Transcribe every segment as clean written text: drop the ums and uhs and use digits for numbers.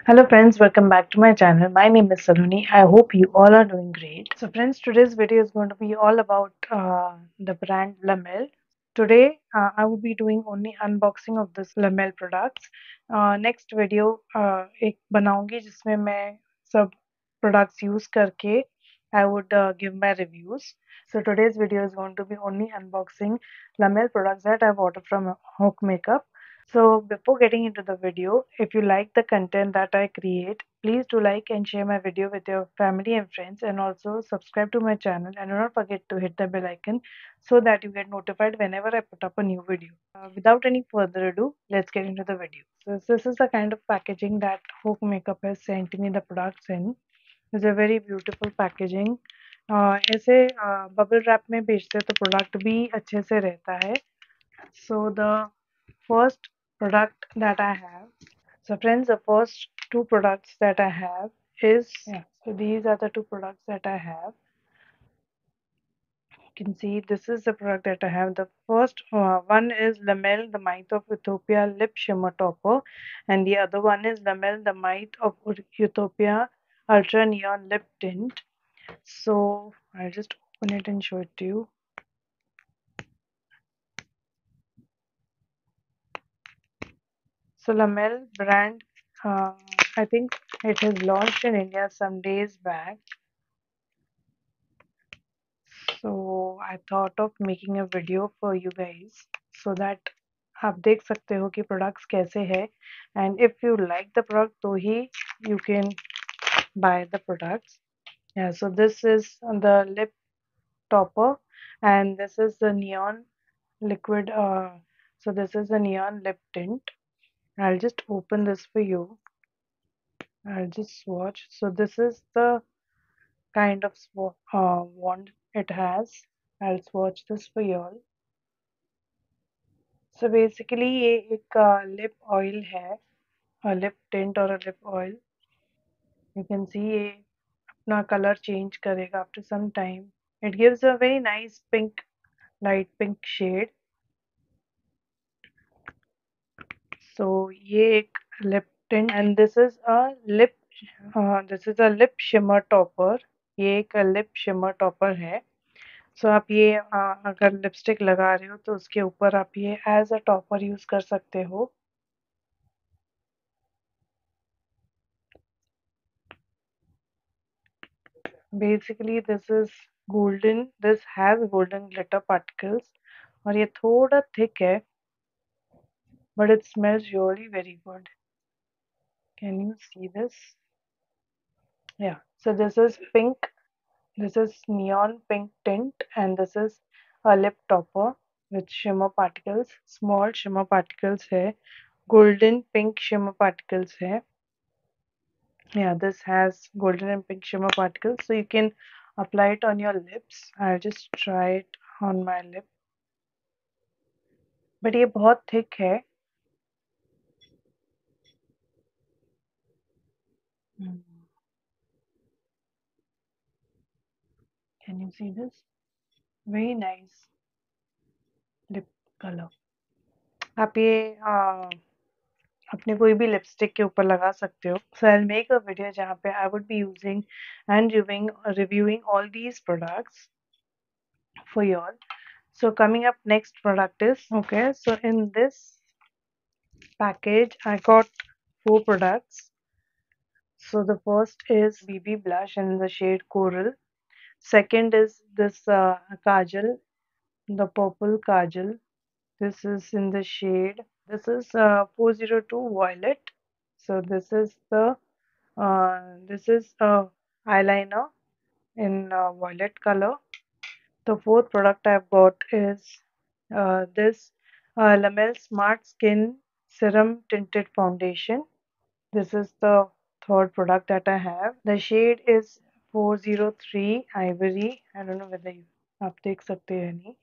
Hello friends, welcome back to my channel. My name is Saloni. I hope you all are doing great. So friends, today's video is going to be all about the brand Lamel. Today I will be doing only unboxing of this Lamel products. Next video एक बनाऊंगी जिसमें मैं सब products use करके I would give my reviews. So today's video is going to be only unboxing Lamel products that I've ordered from HOK Makeup. So before getting into the video, if you like the content that I create, please do like and share my video with your family and friends, and also subscribe to my channel and do not forget to hit the bell icon so that you get notified whenever I put up a new video. Without any further ado, let's get into the video. So this is the kind of packaging that HOK Makeup has sent me the products in. It's a very beautiful packaging. ऐसे bubble wrap में बेचते तो product भी अच्छे से रहता है. So the first product that I have. So friends, the first two products that I have is, so these are the two products that I have. You can see this is the product that I have. The first one is Lamel, the Might of Utopia Lip Shimmer Topper, and the other one is Lamel, the Might of Utopia Ultra Neon Lip Tint. So I'll just open it and show it to you. So Lamel brand, I think it has launched in India some days back. So I thought of making a video for you guys so that आप देख सकते हो कि products कैसे है, and if you like the product तो ही you can buy the products. Yeah, so this is the lip topper and this is the neon liquid. So this is the neon lip tint. I'll just open this for you. I'll just swatch. So this is the kind of wand it has. I'll swatch this for you all. So basically ये एक lip oil है, a lip tint और a lip oil. You can see ये अपना color change करेगा after some time. It gives a very nice pink, light pink shade. So ये एक lip tint and this is a lip shimmer topper. ये एक lip shimmer topper है. So आप ये अगर लिपस्टिक लगा रहे हो तो उसके ऊपर आप ये एज अ टॉपर यूज कर सकते हो. Basically this is golden. This has golden glitter particles और ये थोड़ा thick है, but it smells really very good. Can you see this? Yeah. So this is pink. This is neon pink tint and this is a lip topper with shimmer particles. Small shimmer particles है. Golden pink shimmer particles है. Yeah, this has golden and pink shimmer particles, so you can apply it on your lips. I'll just try it on my lip. But ये बहुत thick है. Can you see this? Very nice lip color. आप ये अपने कोई भी lipstick के ऊपर लगा सकते हो. So I'll make a video जहाँ पे I would be using and reviewing all these products for you all. So coming up next product is, okay, so in this package I got 4 products. So the first is BB blush in the shade Coral. Second is this kajal, the purple kajal. This is in the shade. This is 402 Violet. So this is eyeliner in violet color. The fourth product I've got is this Lamel Smart Skin Serum Tinted Foundation. This is the third product that I have. The shade is 403 Ivory. I don't know whether आप देख सकते हैं नहीं,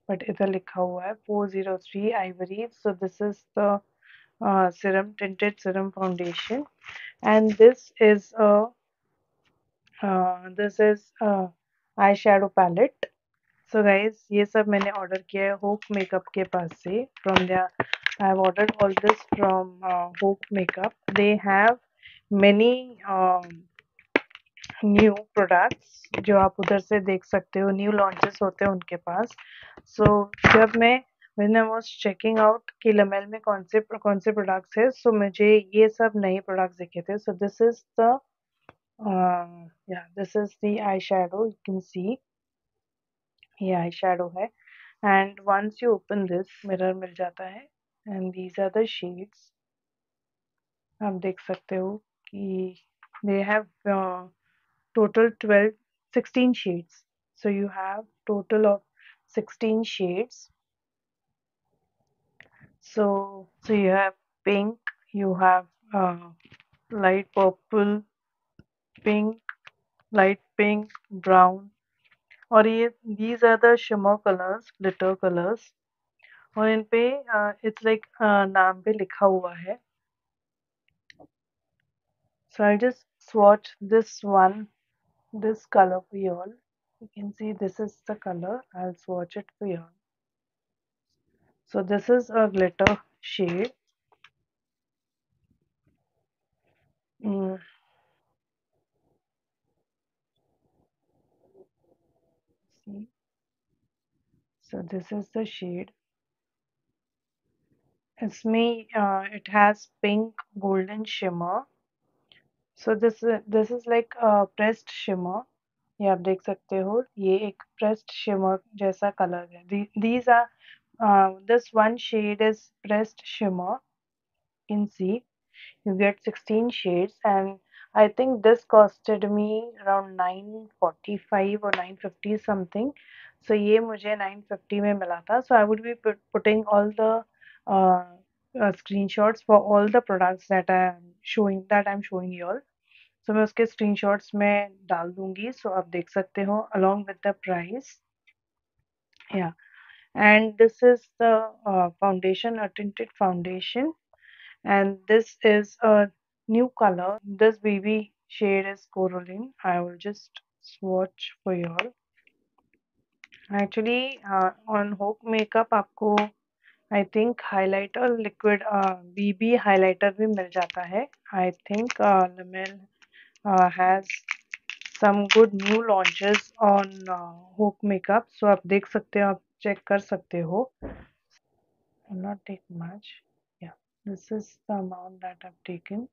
but इधर लिखा हुआ है 403 Ivory. So this is the serum tinted serum foundation, and this is a eyeshadow palette. So guys, ये सब मैंने order किया है HOK Makeup के पास से. From there, I have ordered all this from HOK Makeup. They have many new products जो आप उधर से देख सकते हो, न्यू लॉन्चेस होते हैं उनके पास। सो जब मैं when I was checking out कि लमेल में कौन से प्रोडक्ट्स है, सो मुझे ये सब नए प्रोडक्ट्स दिखे थे। So this is the this is the eye shadow, you can see ये आई शेडो है। And once you open this, mirror मिल जाता है and these are the shades. आप देख सकते हो कि they have total 12 16 shades, so you have total of 16 shades. So you have pink, you have light purple, pink, light pink, brown, और ये these are the shimmer colors, glitter colors, और इन पे it's like नाम पे लिखा हुआ है। So I'll just swatch this one, this color for you all. You can see this is the color. I'll swatch it for you all. So this is a glitter shade. Mm, see, so this is the shade. इसमें it has pink golden shimmer. So this is like a pressed shimmer. ये आप देख सकते हो, ये एक pressed shimmer जैसा color है। These are this one shade is pressed shimmer. You can see. You get 16 shades, and I think this costed me around 945 or 950 something. So ये मुझे 950 में मिला था. So I would be putting all the uh, screenshots for all the products that I'm showing you all. So मैं उसके screenshots में डाल दूंगी. So आप देख सकते हो along with the price. Yeah, and this is the foundation, a tinted foundation, and this is a new color. This baby shade is coralline. I will just swatch for you all. Actually on HOK Makeup आपको I think highlighter liquid BB highlighter भी मिल जाता है. I think Lamel has some good new launches on HOK Makeup. So आप देख सकते हो, आप check कर सकते हो. I'll not take much. Yeah, this is the amount that I've taken.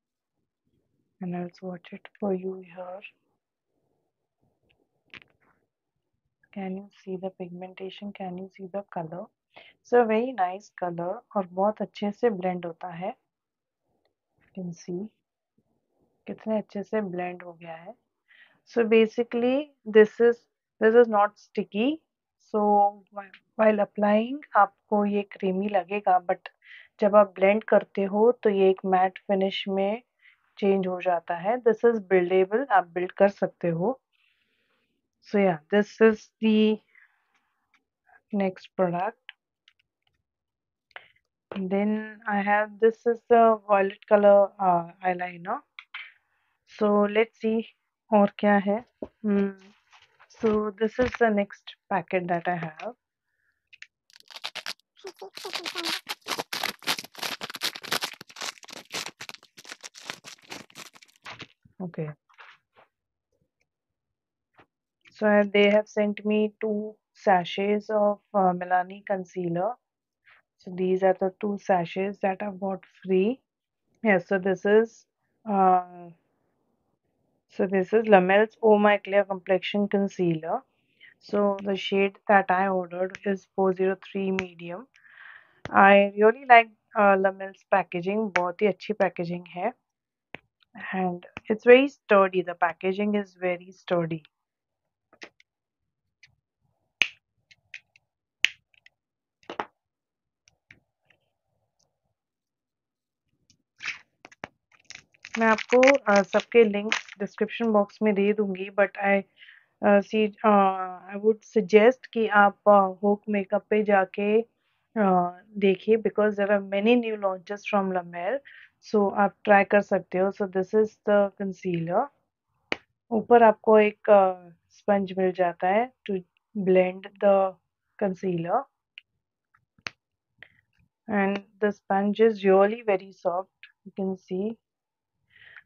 And I'll swatch it for you here. Can you see the pigmentation? Can you see the color? So very nice color और बहुत अच्छे से blend होता है. You can see कितने अच्छे से blend हो गया है. So basically this is not sticky. So while applying आपको ये creamy लगेगा, but जब आप blend करते हो तो ये एक matte finish में change हो जाता है. This is buildable, आप build कर सकते हो. So yeah, this is the next product. Then I have, this is the violet color eyeliner. So let's see और क्या है. So this is the next packet that I have. Okay. So they have sent me 2 sachets of Milani concealer. So these are the 2 sachets that I've got free. Yeah, so this is Lamel's Oh My Clear Complexion Concealer. So the shade that I ordered is 403 medium. I really like Lamel's packaging. बहुत ही अच्छी packaging है. And it's very sturdy. The packaging is very sturdy. मैं आपको सबके links description box में दे दूँगी, but I would suggest कि आप HOK Makeup पे जाके देखिए, because there are many new launches from Lamel. So आप try कर सकते हो. So this is the concealer. ऊपर आपको एक sponge मिल जाता है to blend the concealer, and the sponge is really very soft. You can see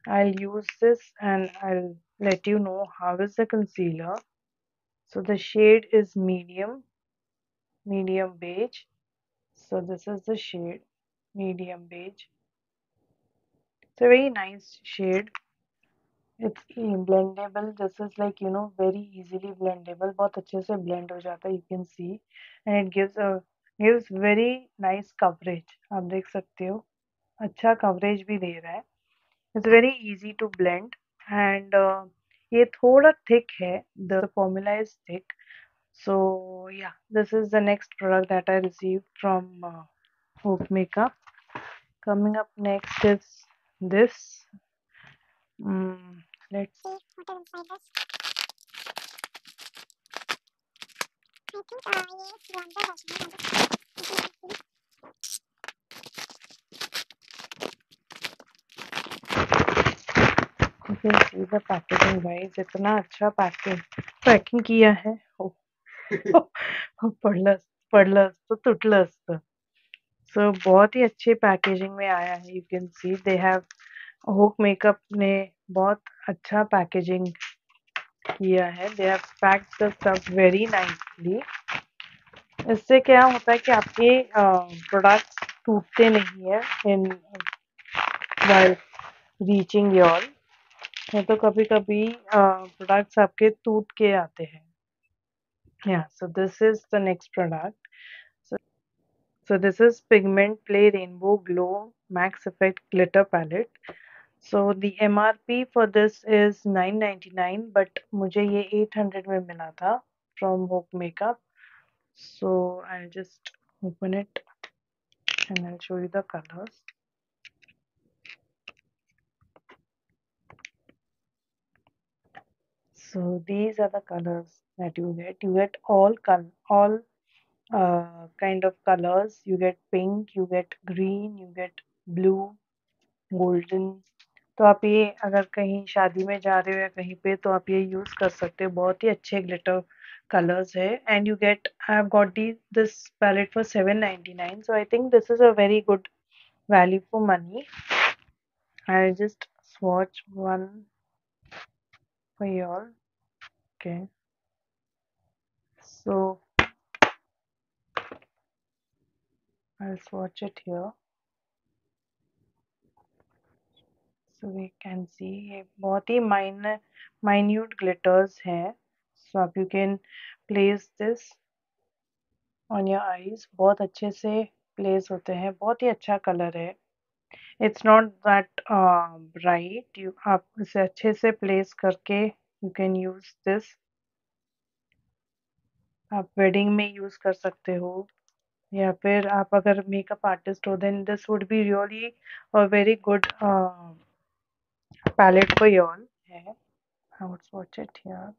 I'll use this and I'll let you know how is the concealer. So the shade is medium beige. So this is the shade, medium beige. It's a very nice shade. It's blendable. This is like very easily blendable. बहुत अच्छे से blend हो जाता है. You can see, and it gives very nice coverage. आप देख सकते हो. अच्छा coverage भी दे रहा है. It's very easy to blend and ये थोड़ा thick है. The formula is thick. So yeah, this is the next product that I received from HOK Makeup. Coming up next is this. Let's see what is inside this. I think ये blender version है. You can see the packaging guys. इतना अच्छा packing किया है. पडलंच पडलंच तो तुटलं असतं. So बहुत ही अच्छे पैकेजिंग में आया है. You can see they have HOK Makeup ने बहुत अच्छा पैकेजिंग किया है. They have packed the stuff very nicely. इससे क्या होता है कि आपके प्रोडक्ट्स टूटते नहीं है इन while reaching your. नहीं तो कभी-कभी प्रोडक्ट्स आपके टूट के आते हैं. Yeah, so this is the next product. So this is Pigment Play Rainbow Glow Max Effect Glitter Palette. So the MRP for this is 999, but मुझे ये 800 में मिला था from HOK Makeup. So I'll just open it and I'll show you the colors. So these are the colors that you get. You get all kind of colors. You get pink, you get green, you get blue, golden. तो आप ये अगर कहीं शादी में जा रहे हो या कहीं पे तो आप ये यूज कर सकते हो. बहुत ही अच्छे ग्लिटर कलर्स है. And you get I have got this palette for 799. So I think this is a very good value for money. I'll just swatch one for you all. Okay, so I'll swatch it here. So we can see ये बहुत ही minute glitters हैं. So आप you can place this on your eyes. बहुत अच्छे से place होते हैं. बहुत ही अच्छा कलर है. It's not that bright. आप इसे अच्छे से place करके you can use this. आप wedding में use कर सकते हो. या फिर आप अगर मेकअप आर्टिस्ट हो then this would be really a very good palette for you all. I would swatch it here.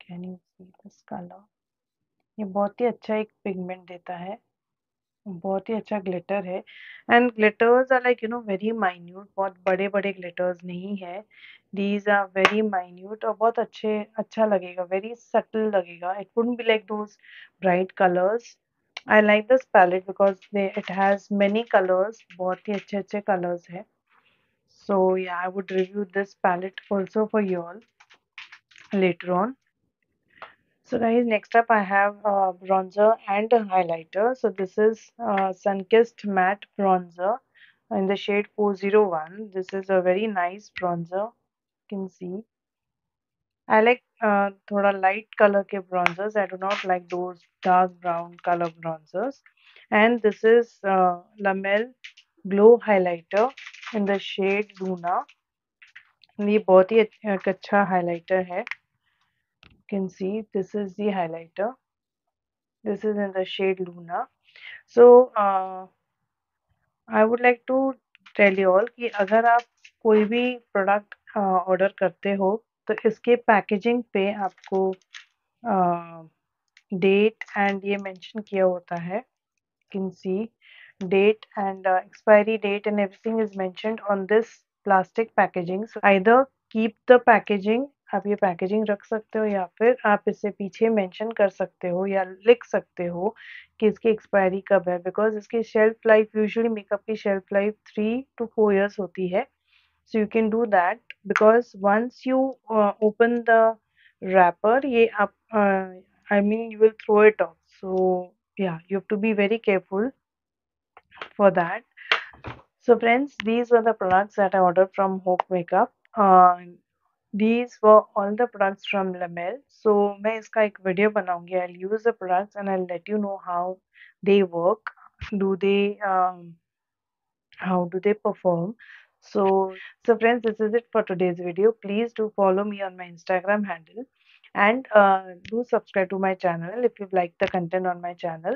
Can you see this color? ये बहुत ही अच्छा एक पिगमेंट देता है. बहुत ही अच्छा ग्लिटर है. And glitters are like very minute. बहुत बड़े बड़े ग्लिटर्स नहीं है. दीज आर वेरी माइन्यूट और बहुत अच्छा लगेगा. वेरी सटल लगेगा. It wouldn't be like those bright colours. I like this palette because it has many colors. बहुत ही अच्छे colors है. So yeah, I would review this palette also for you all later on. So guys, next up I have bronzer and a highlighter. So this is Sunkissed Matte Bronzer in the shade 401. This is a very nice bronzer. You can see. I like thoda light color ke bronzers. I do not like those dark brown color bronzers. And this is Lamel Glow Highlighter in the shade Luna. ये बहुत ही एक अच्छा highlighter है. You can see this is the highlighter. This is in the shade Luna. So I would like to tell you all कि अगर आप कोई भी प्रोडक्ट ऑर्डर करते हो तो इसके पैकेजिंग पे आपको डेट एंड ये मेंशन किया होता है. You can see date and expiry date and everything is mentioned on this plastic packaging. So either keep the packaging आप ये पैकेजिंग रख सकते हो या फिर आप इसे पीछे मेंशन कर सकते हो या लिख सकते हो कि इसकी एक्सपायरी कब है, बिकॉज़ इसकी शेल्फ लाइफ यूजुअली मेकअप की शेल्फ लाइफ 3 to 4 इयर्स होती है. So you can do that because once you open the wrapper, ये आप I mean you will throw it off. So yeah, you have to be very careful for that. So friends, these were the products that I ordered from HOK Makeup. These were all the products from Lamel. So मैं इसका एक video बनाऊंगी. I'll use the products and I'll let you know how they work. Do they how do they perform? So friends, this is it for today's video. Please do follow me on my Instagram handle and do subscribe to my channel if you like the content on my channel.